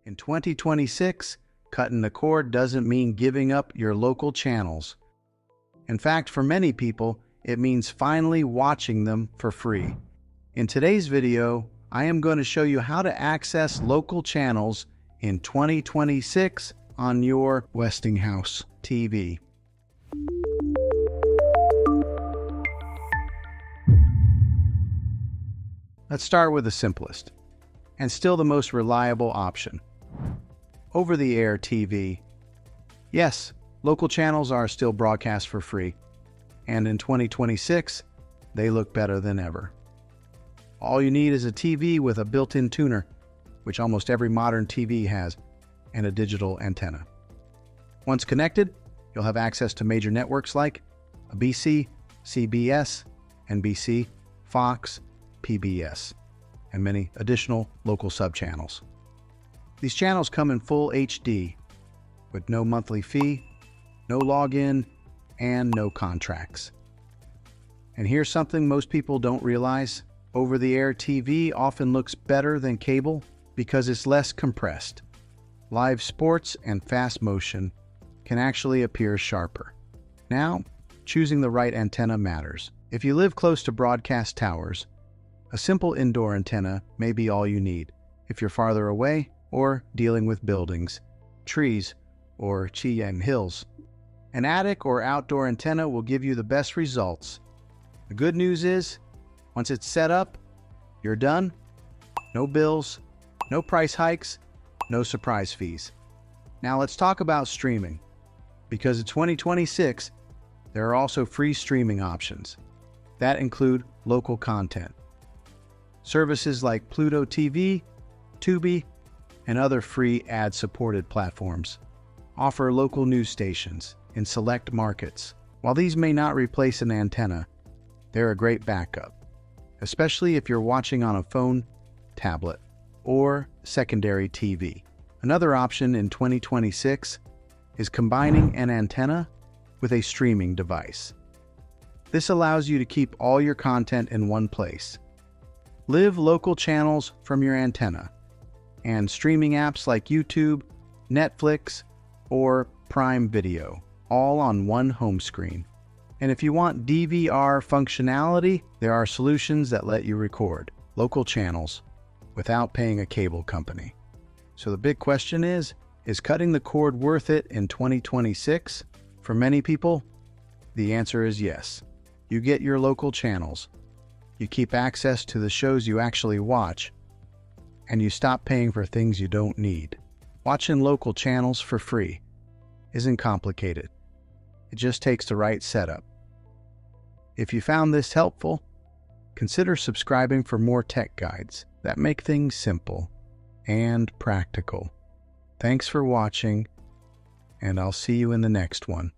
In 2026, cutting the cord doesn't mean giving up your local channels. In fact, for many people, it means finally watching them for free. In today's video, I am going to show you how to access local channels in 2026 on your Westinghouse TV. Let's start with the simplest, and still the most reliable option. Over-the-air TV. Yes, local channels are still broadcast for free, and in 2026, they look better than ever. All you need is a TV with a built-in tuner, which almost every modern TV has, and a digital antenna. Once connected, you'll have access to major networks like ABC, CBS, NBC, Fox, PBS, and many additional local subchannels. These channels come in full HD, with no monthly fee, no login, and no contracts. And here's something most people don't realize. Over-the-air TV often looks better than cable because it's less compressed. Live sports and fast motion can actually appear sharper. Now, choosing the right antenna matters. If you live close to broadcast towers, a simple indoor antenna may be all you need. If you're farther away or dealing with buildings, trees, or Cheyenne hills, an attic or outdoor antenna will give you the best results. The good news is, once it's set up, you're done. No bills, no price hikes, no surprise fees. Now let's talk about streaming. Because in 2026, there are also free streaming options that include local content. Services like Pluto TV, Tubi, and other free ad-supported platforms offer local news stations in select markets. While these may not replace an antenna, they're a great backup, especially if you're watching on a phone, tablet, or secondary TV. Another option in 2026 is combining an antenna with a streaming device. This allows you to keep all your content in one place. Live local channels from your antenna, and streaming apps like YouTube, Netflix, or Prime Video, all on one home screen. And if you want DVR functionality, there are solutions that let you record local channels without paying a cable company. So the big question is cutting the cord worth it in 2026? For many people, the answer is yes. You get your local channels, you keep access to the shows you actually watch, and you stop paying for things you don't need. Watching local channels for free isn't complicated. It just takes the right setup. If you found this helpful, consider subscribing for more tech guides that make things simple and practical. Thanks for watching, and I'll see you in the next one.